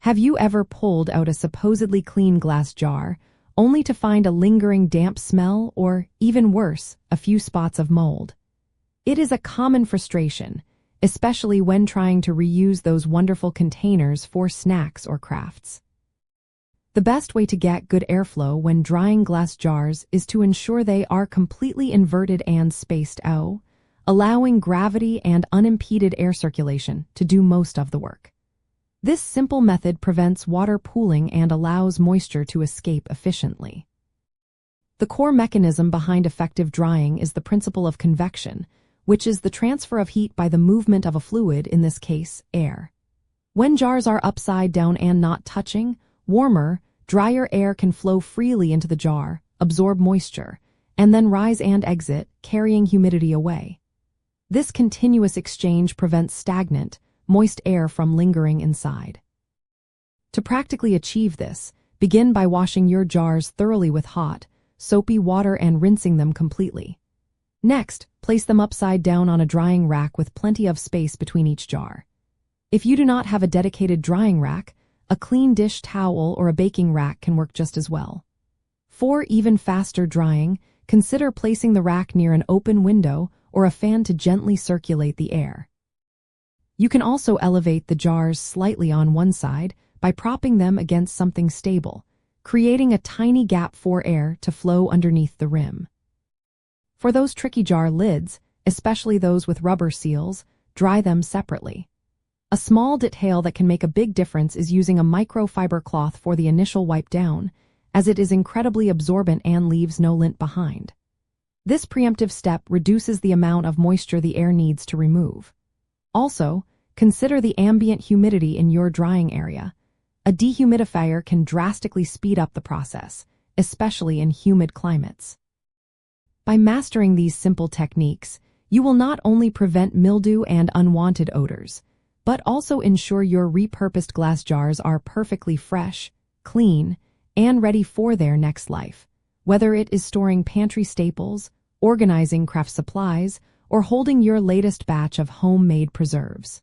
Have you ever pulled out a supposedly clean glass jar, only to find a lingering damp smell or, even worse, a few spots of mold? It is a common frustration, especially when trying to reuse those wonderful containers for snacks or crafts. The best way to get good airflow when drying glass jars is to ensure they are completely inverted and spaced out, allowing gravity and unimpeded air circulation to do most of the work. This simple method prevents water pooling and allows moisture to escape efficiently. The core mechanism behind effective drying is the principle of convection, which is the transfer of heat by the movement of a fluid, in this case, air. When jars are upside down and not touching, warmer, drier air can flow freely into the jar, absorb moisture, and then rise and exit, carrying humidity away. This continuous exchange prevents stagnant, moist air from lingering inside. To practically achieve this, begin by washing your jars thoroughly with hot, soapy water and rinsing them completely. Next, place them upside down on a drying rack with plenty of space between each jar. If you do not have a dedicated drying rack, a clean dish towel or a baking rack can work just as well. For even faster drying, consider placing the rack near an open window or a fan to gently circulate the air. You can also elevate the jars slightly on one side by propping them against something stable, creating a tiny gap for air to flow underneath the rim. For those tricky jar lids, especially those with rubber seals, dry them separately. A small detail that can make a big difference is using a microfiber cloth for the initial wipe down, as it is incredibly absorbent and leaves no lint behind. This preemptive step reduces the amount of moisture the air needs to remove. Also, consider the ambient humidity in your drying area. A dehumidifier can drastically speed up the process, especially in humid climates. By mastering these simple techniques, you will not only prevent mildew and unwanted odors, but also ensure your repurposed glass jars are perfectly fresh, clean, and ready for their next life, whether it is storing pantry staples, organizing craft supplies, or holding your latest batch of homemade preserves.